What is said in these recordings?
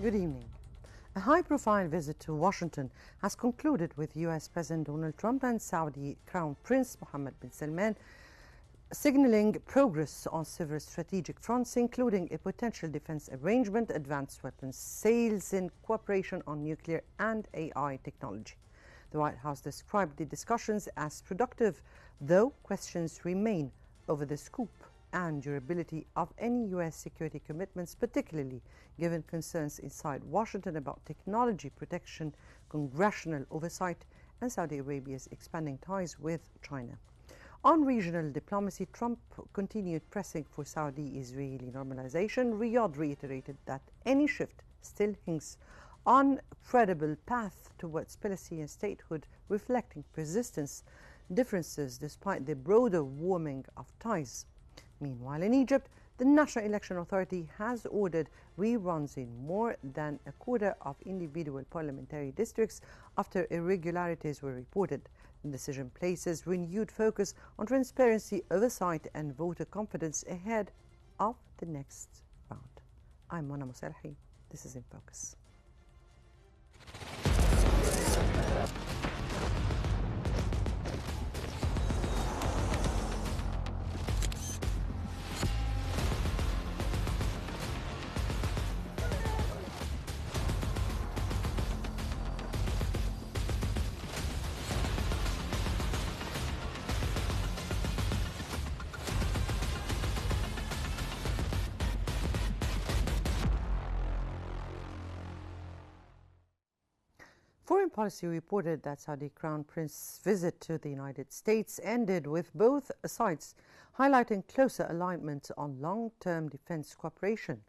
Good evening. A high-profile visit to Washington has concluded with U.S. President Donald Trump and Saudi Crown Prince Mohammed bin Salman signaling progress on several strategic fronts, including a potential defense arrangement, advanced weapons sales, and cooperation on nuclear and AI technology. The White House described the discussions as productive, though questions remain over the scope and durability of any U.S. security commitments, particularly given concerns inside Washington about technology protection, congressional oversight, and Saudi Arabia's expanding ties with China. On regional diplomacy, Trump continued pressing for Saudi-Israeli normalization. Riyadh reiterated that any shift still hinges on a credible path towards Palestinian statehood, reflecting persistent differences despite the broader warming of ties. Meanwhile, in Egypt, the National Election Authority has ordered reruns in more than a quarter of individual parliamentary districts after irregularities were reported. The decision places renewed focus on transparency, oversight, and voter confidence ahead of the next round. I'm Mona Moselhi. This is In Focus. Foreign Policy reported that Saudi Crown Prince's visit to the United States ended with both sides highlighting closer alignment on long-term defense cooperation.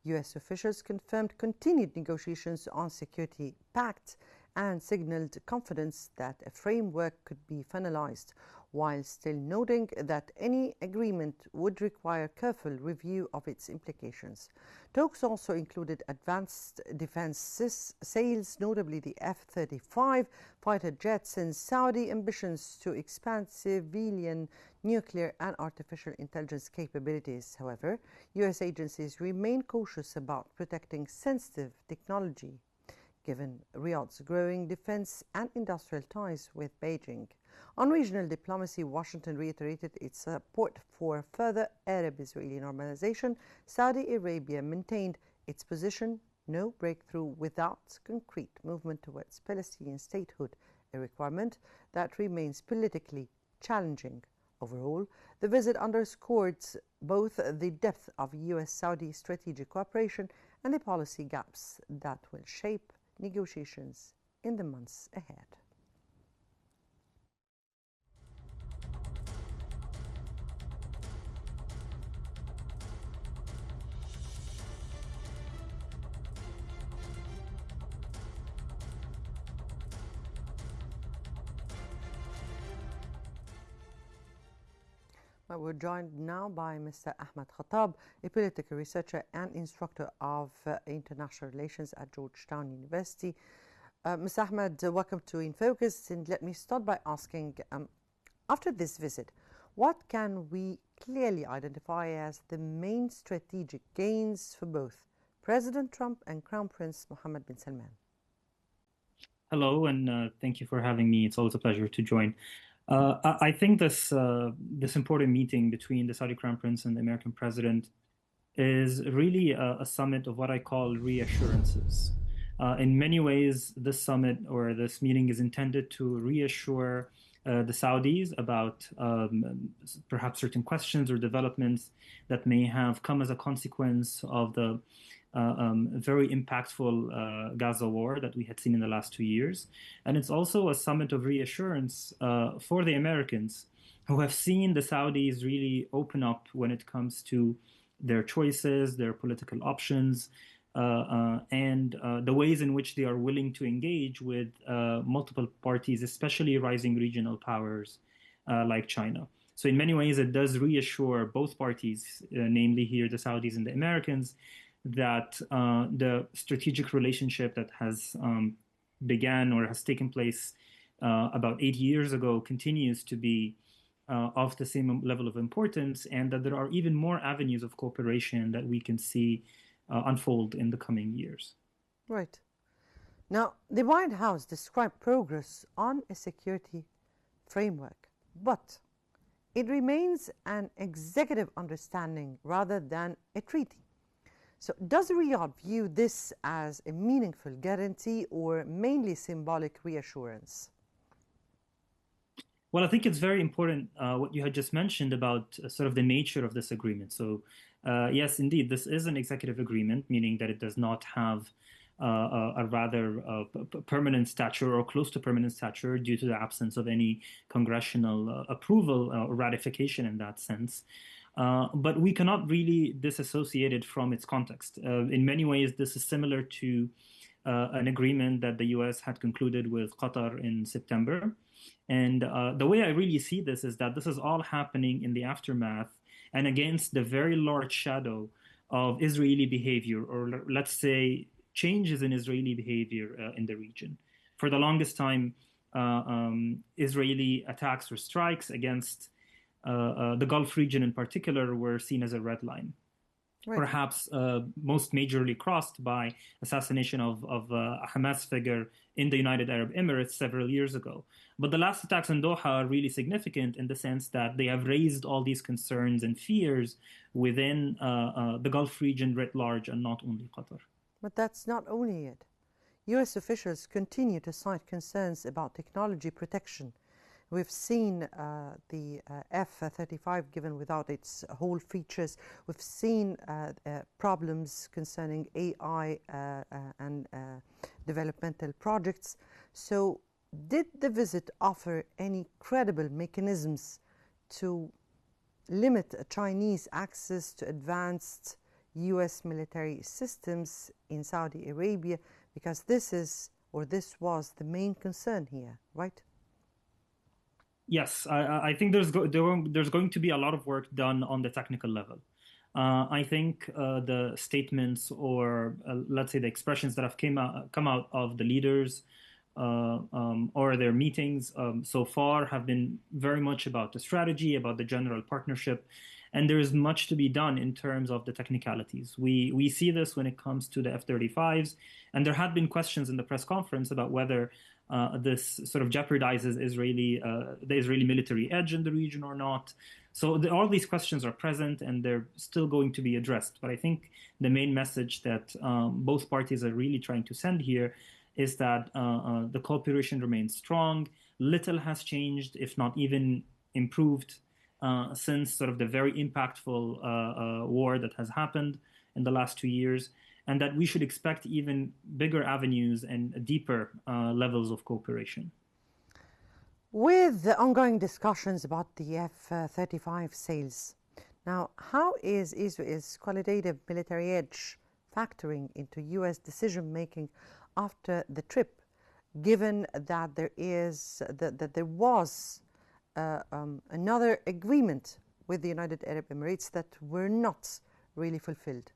U.S. officials confirmed continued negotiations on security pact and signaled confidence that a framework could be finalized, while still noting that any agreement would require careful review of its implications. Talks also included advanced defense sales, notably the F-35 fighter jets, and Saudi ambitions to expand civilian nuclear and artificial intelligence capabilities. However, U.S. agencies remain cautious about protecting sensitive technology, given Riyadh's growing defense and industrial ties with Beijing. On regional diplomacy, Washington reiterated its support for further Arab-Israeli normalization. Saudi Arabia maintained its position: no breakthrough without concrete movement towards Palestinian statehood, a requirement that remains politically challenging. Overall, the visit underscored both the depth of U.S.-Saudi strategic cooperation and the policy gaps that will shape negotiations in the months ahead. We're joined now by Mr. Ahmed Khattab, a political researcher and instructor of international relations at Georgetown University. Mr. Ahmed, welcome to In Focus. And let me start by asking, after this visit, what can we clearly identify as the main strategic gains for both President Trump and Crown Prince Mohammed bin Salman? Hello, and thank you for having me. It's always a pleasure to join. I think this important meeting between the Saudi Crown Prince and the American President is really a summit of what I call reassurances. In many ways, this summit or this meeting is intended to reassure the Saudis about perhaps certain questions or developments that may have come as a consequence of the very impactful Gaza war that we had seen in the last 2 years. And it's also a summit of reassurance for the Americans who have seen the Saudis really open up when it comes to their choices, their political options, and the ways in which they are willing to engage with multiple parties, especially rising regional powers like China. So in many ways, it does reassure both parties, namely here the Saudis and the Americans, that the strategic relationship that has began or has taken place about 8 years ago continues to be of the same level of importance, and that there are even more avenues of cooperation that we can see unfold in the coming years. Right. Now, the White House described progress on a security framework, but it remains an executive understanding rather than a treaty. So, does Riyadh view this as a meaningful guarantee or mainly symbolic reassurance? Well, I think it's very important what you had just mentioned about sort of the nature of this agreement. So, yes, indeed, this is an executive agreement, meaning that it does not have a rather permanent stature or close to permanent stature due to the absence of any congressional approval or ratification in that sense. But we cannot really disassociate it from its context. In many ways, this is similar to an agreement that the US had concluded with Qatar in September. And the way I really see this is that this is all happening in the aftermath and against the very large shadow of Israeli behavior, or let's say changes in Israeli behavior in the region. For the longest time, Israeli attacks or strikes against the Gulf region in particular were seen as a red line. Right. Perhaps most majorly crossed by assassination of a Hamas figure in the United Arab Emirates several years ago. But the last attacks in Doha are really significant in the sense that they have raised all these concerns and fears within the Gulf region writ large and not only Qatar. But that's not only it. US officials continue to cite concerns about technology protection. We've seen the F-35 given without its whole features. We've seen problems concerning AI and developmental projects. So did the visit offer any credible mechanisms to limit Chinese access to advanced US military systems in Saudi Arabia? Because this was the main concern here, right? Yes, I think there's going to be a lot of work done on the technical level. I think the statements or let's say the expressions that have come out of the leaders or their meetings so far have been very much about the strategy, about the general partnership, and there is much to be done in terms of the technicalities. We see this when it comes to the F-35s, and there had been questions in the press conference about whether this sort of jeopardizes the Israeli military edge in the region or not. So all these questions are present and they're still going to be addressed. But I think the main message that both parties are really trying to send here is that the cooperation remains strong. Little has changed, if not even improved, since sort of the very impactful war that has happened in the last 2 years, and that we should expect even bigger avenues and deeper levels of cooperation. With the ongoing discussions about the F-35 sales, now how is Israel's qualitative military edge factoring into US decision-making after the trip, given that there was another agreement with the United Arab Emirates that were not really fulfilled?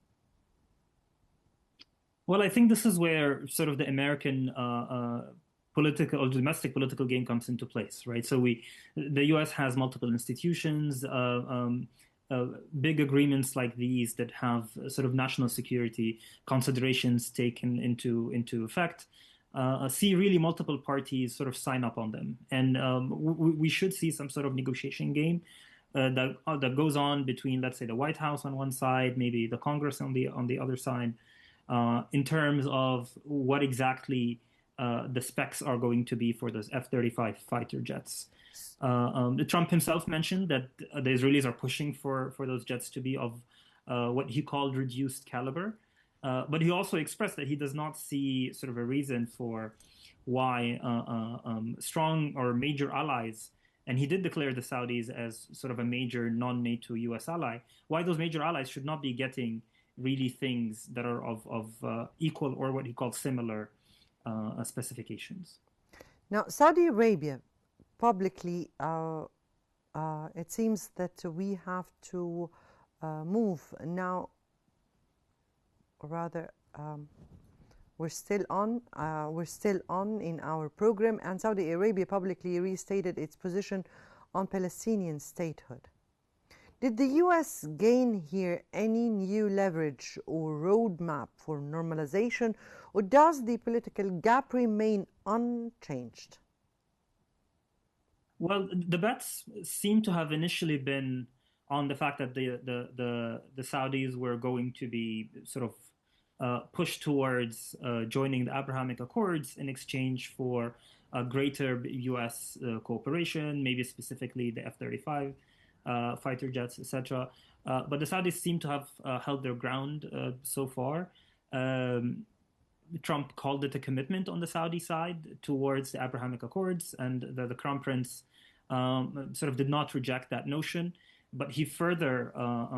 Well, I think this is where sort of the American political or domestic political game comes into place, right? So the U.S. has multiple institutions, big agreements like these that have sort of national security considerations taken into effect. See really multiple parties sort of sign up on them, and we should see some sort of negotiation game that goes on between, let's say, the White House on one side, maybe the Congress on the other side, in terms of what exactly the specs are going to be for those F-35 fighter jets. Trump himself mentioned that the Israelis are pushing for those jets to be of what he called reduced caliber. But he also expressed that he does not see sort of a reason for why strong or major allies, and he did declare the Saudis as sort of a major non-NATO US ally, why those major allies should not be getting really things that are of equal or what he called similar specifications. Now, Saudi Arabia publicly, it seems that we have to move now. Rather, we're still on in our program, and Saudi Arabia publicly restated its position on Palestinian statehood. Did the U.S. gain here any new leverage or roadmap for normalization, or does the political gap remain unchanged? Well, the bets seem to have initially been on the fact that the Saudis were going to be sort of pushed towards joining the Abrahamic Accords in exchange for greater U.S. cooperation, maybe specifically the F-35 fighter jets, etc. But the Saudis seem to have held their ground so far. Trump called it a commitment on the Saudi side towards the Abrahamic Accords, and the Crown Prince sort of did not reject that notion. But he further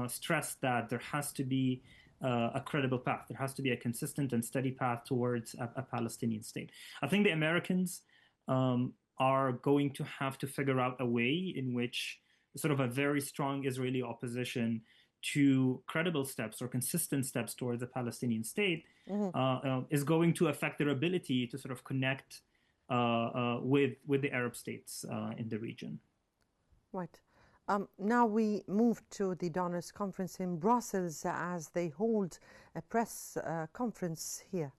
stressed that there has to be a credible path. There has to be a consistent and steady path towards a Palestinian state. I think the Americans are going to have to figure out a way in which sort of a very strong Israeli opposition to credible steps or consistent steps towards a Palestinian state is going to affect their ability to sort of connect with the Arab states in the region. Right. Now we move to the donors conference in Brussels as they hold a press conference here.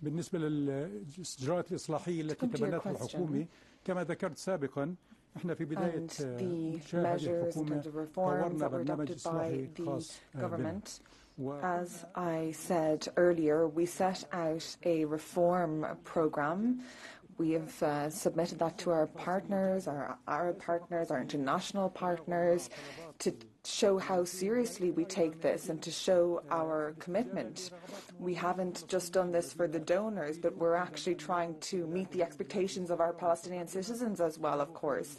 بالنسبة للإجراءات الإصلاحية التي تبنتها الحكومة كما ذكرت سابقا احنا في بداية إنشاء هذه الحكومة طورنا برنامج إصلاحي خاص بنا. As I said earlier, we set out a reform program. We have submitted that to our partners, our Arab partners, our international partners, to show how seriously we take this and to show our commitment. We haven't just done this for the donors, but we're actually trying to meet the expectations of our Palestinian citizens as well, of course,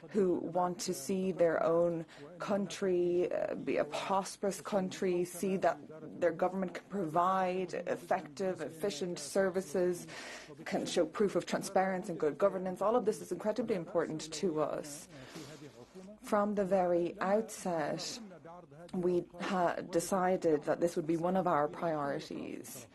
who want to see their own country be a prosperous country, see that their government can provide effective, efficient services, can show proof of transparency and good governance. All of this is incredibly important to us. From the very outset, we decided that this would be one of our priorities.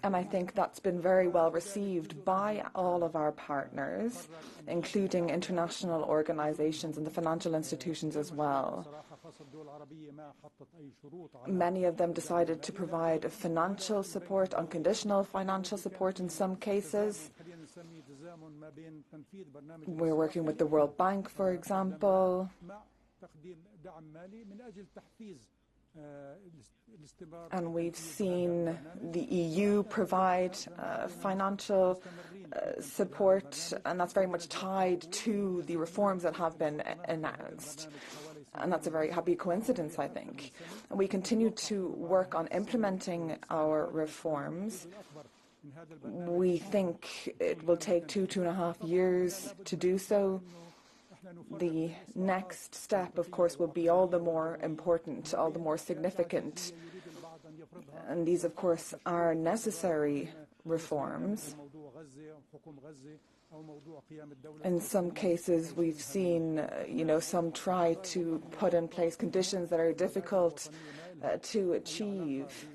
And I think that's been very well received by all of our partners, including international organizations and the financial institutions as well. Many of them decided to provide financial support, unconditional financial support in some cases. We're working with the World Bank, for example. And we've seen the EU provide financial support, and that's very much tied to the reforms that have been announced. And that's a very happy coincidence, I think. And we continue to work on implementing our reforms. We think it will take 2.5 years to do so. The next step, of course, will be all the more important, all the more significant. And these, of course, are necessary reforms. In some cases, we've seen, some try to put in place conditions that are difficult to achieve.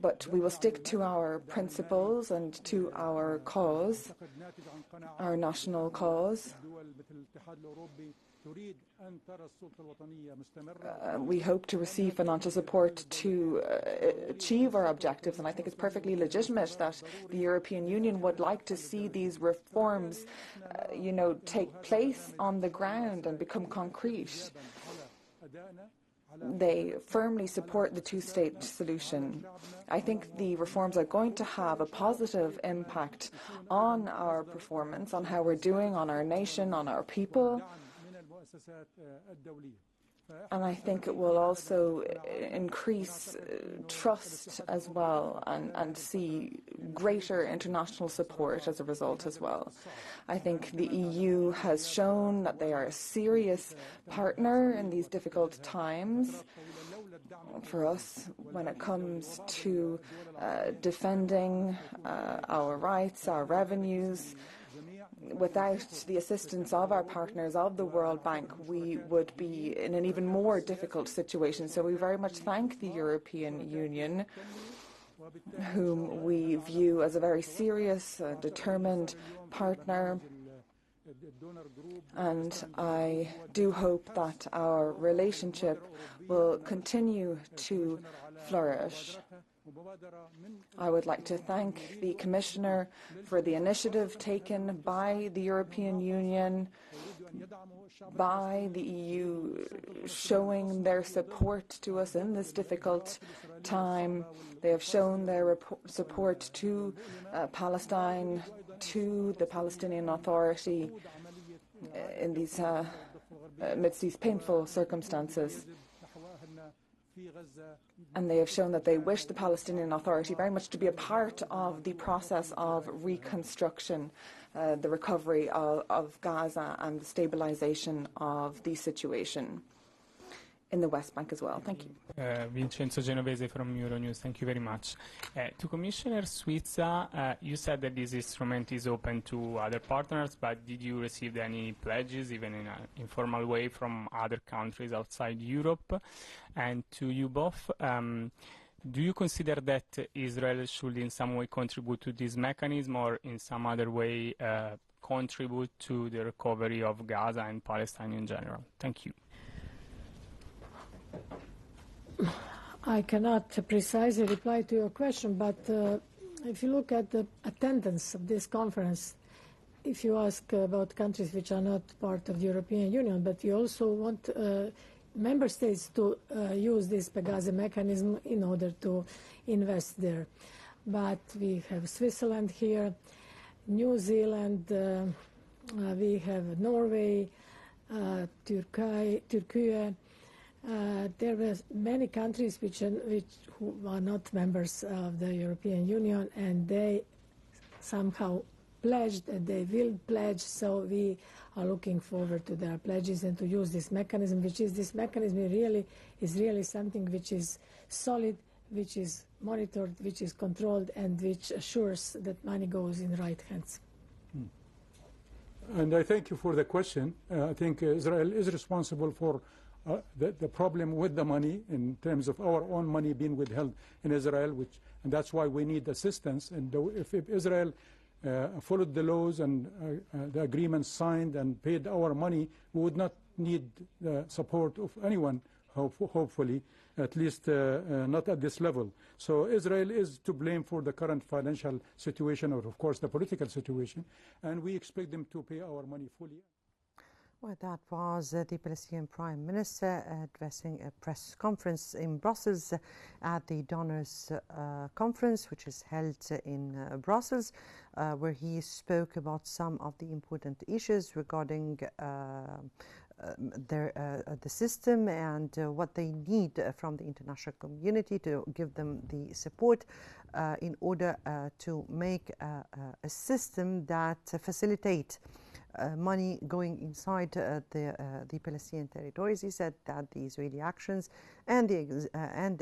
But we will stick to our principles and to our cause, our national cause. We hope to receive financial support to achieve our objectives, and I think it's perfectly legitimate that the European Union would like to see these reforms, take place on the ground and become concrete. They firmly support the two-state solution. I think the reforms are going to have a positive impact on our performance, on how we're doing, on our nation, on our people. And I think it will also increase trust as well and see greater international support as a result as well. I think the EU has shown that they are a serious partner in these difficult times for us when it comes to defending our rights, our revenues. Without the assistance of our partners of the World Bank, we would be in an even more difficult situation. So we very much thank the European Union whom we view as a very serious, determined partner. And I do hope that our relationship will continue to flourish. I would like to thank the Commissioner for the initiative taken by the European Union, by the EU, showing their support to us in this difficult time. They have shown their support to Palestine, to the Palestinian Authority in these amidst these painful circumstances. And they have shown that they wish the Palestinian Authority very much to be a part of the process of reconstruction, the recovery of Gaza and the stabilization of the situation in the West Bank as well. Thank you. Vincenzo Genovese from Euronews. Thank you very much. To Commissioner Switza, you said that this instrument is open to other partners, but did you receive any pledges, even in an informal way, from other countries outside Europe? And to you both, do you consider that Israel should in some way contribute to this mechanism, or in some other way contribute to the recovery of Gaza and Palestine in general? Thank you. I cannot precisely reply to your question, but if you look at the attendance of this conference, if you ask about countries which are not part of the European Union, but you also want member states to use this Gaza mechanism in order to invest there. But we have Switzerland here, New Zealand, we have Norway, Turkey. There were many countries who are not members of the European Union, and they somehow pledged that they will pledge, so we are looking forward to their pledges and to use this mechanism, this mechanism is really something which is solid, which is monitored, which is controlled, and which assures that money goes in the right hands. And I thank you for the question. I think Israel is responsible for the problem with the money in terms of our own money being withheld in Israel, and that's why we need assistance. And if Israel followed the laws and the agreements signed and paid our money, we would not need the support of anyone, hopefully, at least not at this level. So Israel is to blame for the current financial situation, or of course the political situation, and we expect them to pay our money fully. Well, that was the Palestinian Prime Minister addressing a press conference in Brussels at the Donors Conference, which is held in Brussels, where he spoke about some of the important issues regarding the system and what they need from the international community to give them the support in order to make a system that facilitates money going inside the Palestinian territories. He said that the Israeli actions and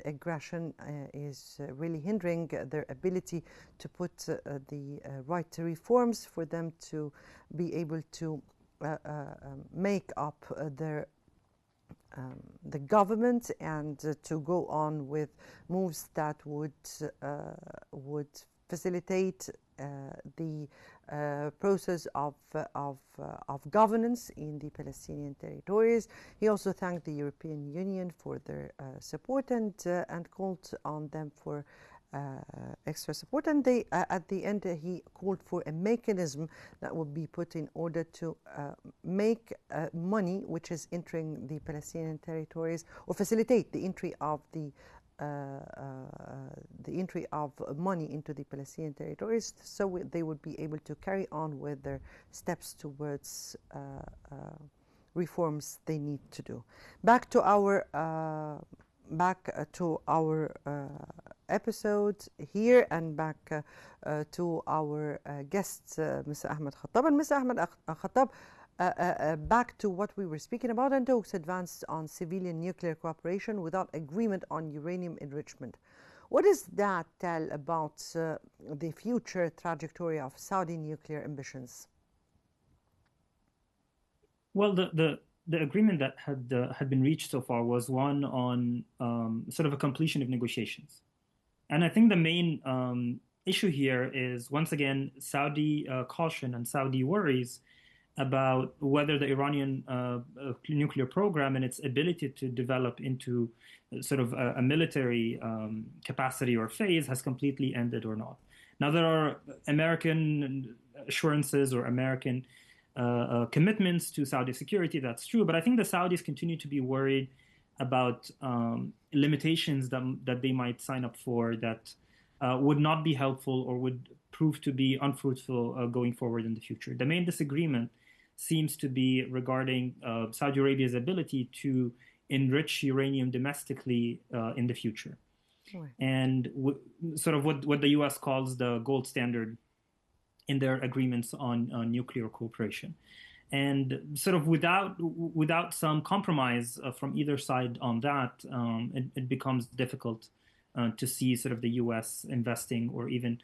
aggression is really hindering their ability to put the right to reforms for them to be able to make up the government and to go on with moves that would facilitate the process of governance in the Palestinian territories. He also thanked the European Union for their support and called on them for extra support. And at the end, he called for a mechanism that would be put in order to make money which is entering the Palestinian territories, or facilitate the entry of money into the Palestinian territories, so they would be able to carry on with their steps towards reforms they need to do. Back to our episode here, and back to our guest, Mr. Ahmed Khattab. And Mr. Ahmed Khattab, back to what we were speaking about, and talks advanced on civilian nuclear cooperation without agreement on uranium enrichment. What does that tell about the future trajectory of Saudi nuclear ambitions? Well, the agreement that had been reached so far was one on sort of a completion of negotiations. And I think the main issue here is, once again, Saudi caution and Saudi worries about whether the Iranian nuclear program and its ability to develop into sort of a military capacity or phase has completely ended or not. Now, there are American assurances or American commitments to Saudi security, that's true, but I think the Saudis continue to be worried about limitations that they might sign up for that would not be helpful or would prove to be unfruitful going forward in the future. The main disagreement seems to be regarding Saudi Arabia's ability to enrich uranium domestically in the future. Right. And sort of what the US calls the gold standard in their agreements on nuclear cooperation. And sort of without some compromise from either side on that, it becomes difficult to see sort of the US investing or even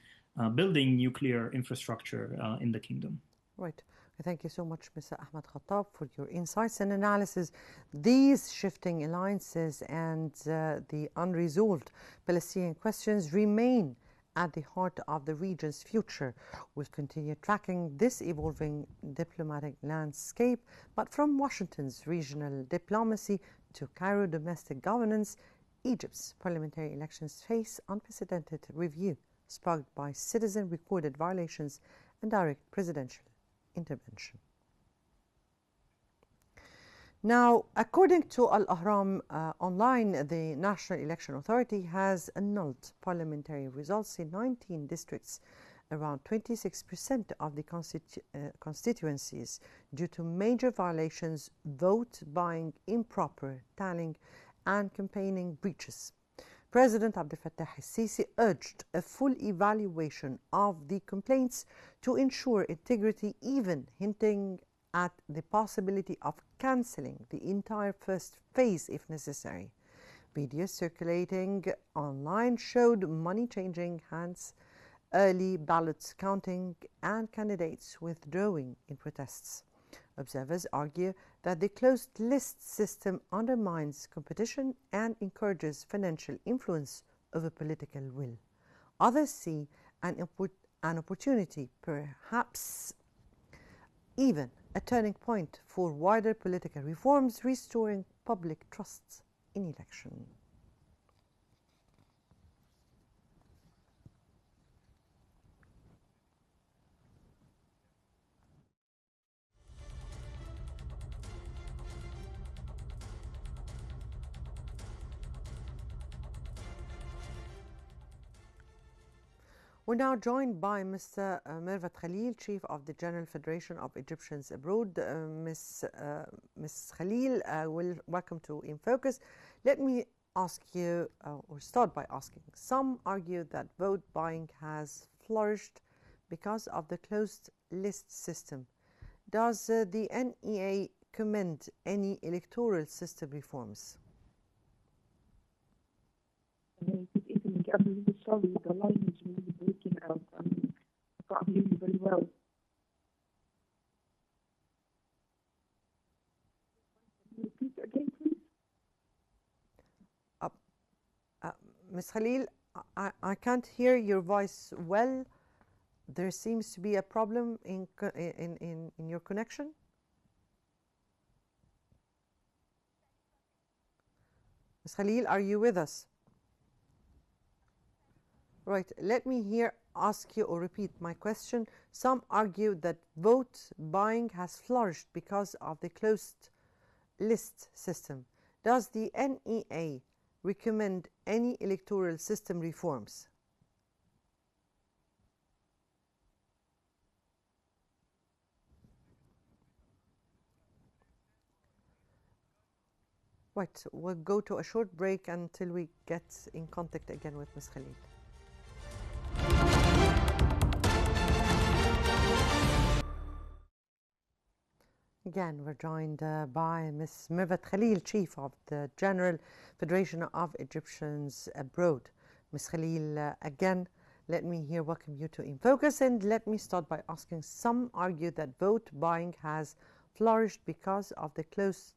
building nuclear infrastructure in the kingdom. Right. Thank you so much, Mr. Ahmed Khattab, for your insights and analysis. These shifting alliances and the unresolved Palestinian questions remain at the heart of the region's future. We'll continue tracking this evolving diplomatic landscape, but from Washington's regional diplomacy to Cairo domestic governance, Egypt's parliamentary elections face unprecedented review, sparked by citizen-recorded violations and direct presidential intervention. Now, according to Al Ahram online, the National Election Authority has annulled parliamentary results in 19 districts, around 26% of the constituencies, due to major violations, vote buying, improper tallying, and campaigning breaches. President Abdel Fattah al-Sisi urged a full evaluation of the complaints to ensure integrity, even hinting at the possibility of cancelling the entire first phase if necessary. Videos circulating online showed money changing hands, early ballots counting, and candidates withdrawing in protests. Observers argue that the closed list system undermines competition and encourages financial influence over political will. Others see an opportunity, perhaps even a turning point for wider political reforms, restoring public trust in election. We're now joined by Mr. Mirvat Khalil, Chief of the General Federation of Egyptians Abroad. Ms. Khalil, welcome to In Focus. Let me ask you, or start by asking, some argue that vote buying has flourished because of the closed list system. Does the NEA commend any electoral system reforms? Sorry, the line is really breaking out. I can't hear you very well. Can you repeat again, please? Ms. Khalil, I can't hear your voice well. There seems to be a problem in your connection. Ms. Khalil, are you with us? Right, let me ask you or repeat my question. Some argue that vote buying has flourished because of the closed list system. Does the NEA recommend any electoral system reforms? Right, we'll go to a short break until we get in contact again with Ms. Khalil. Again, we're joined by Ms. Mirvat Khalil, Chief of the General Federation of Egyptians Abroad. Ms. Khalil, again, let me here welcome you to In Focus, and let me start by asking, some argue that vote buying has flourished because of the closed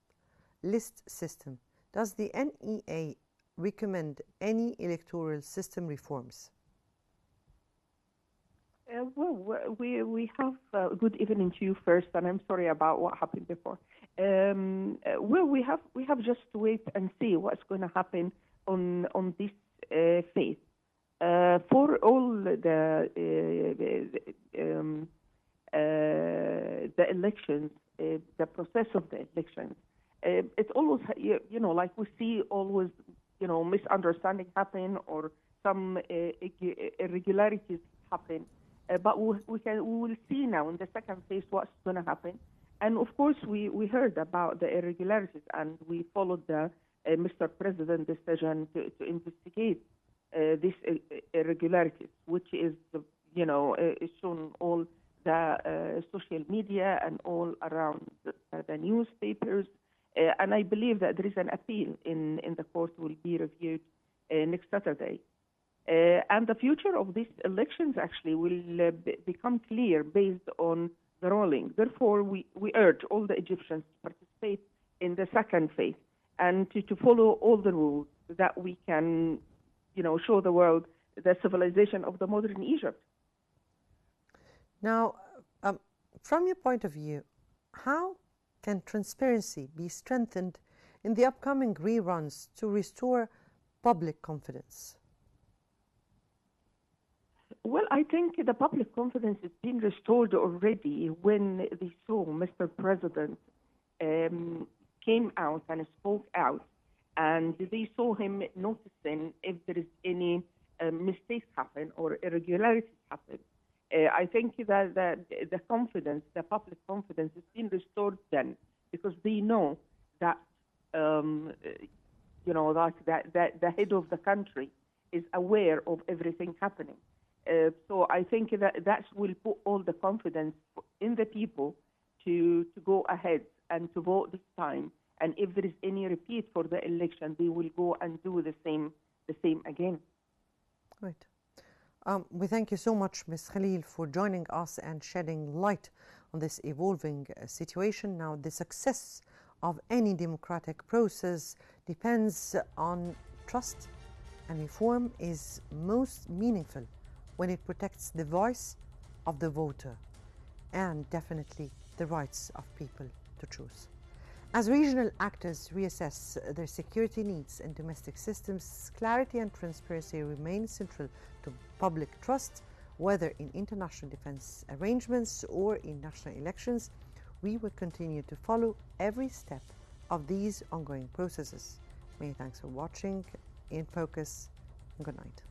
list system. Does the NEA recommend any electoral system reforms? Well, we have good evening to you first, and I'm sorry about what happened before. Well, we have just to wait and see what's going to happen on this phase. For all the elections, the process of the elections, it's always, like we see always, misunderstanding happen or some irregularities happen. But we will see now in the second phase what's going to happen. And of course, we heard about the irregularities, and we followed the Mr. President decision to investigate these irregularities, which is, is shown all the social media and all around the newspapers. And I believe that there is an appeal in the court will be reviewed next Saturday. And the future of these elections actually will become clear based on the ruling. Therefore, we urge all the Egyptians to participate in the second phase and to follow all the rules that we can, show the world the civilization of the modern Egypt. Now, from your point of view, how can transparency be strengthened in the upcoming reruns to restore public confidence? Well, I think the public confidence has been restored already when they saw Mr. President came out and spoke out, and they saw him noticing if there is any mistakes happen or irregularities happen. I think that the confidence, the public confidence, has been restored then because they know that that the head of the country is aware of everything happening. So I think that will put all the confidence in the people to go ahead and to vote this time. And if there is any repeat for the election, they will go and do the same again. Right. We thank you so much, Ms. Khalil, for joining us and shedding light on this evolving situation. Now, the success of any democratic process depends on trust, and reform is most meaningful when it protects the voice of the voter and definitely the rights of people to choose. As regional actors reassess their security needs and domestic systems, clarity and transparency remain central to public trust, whether in international defense arrangements or in national elections. We will continue to follow every step of these ongoing processes. Many thanks for watching In Focus, and good night.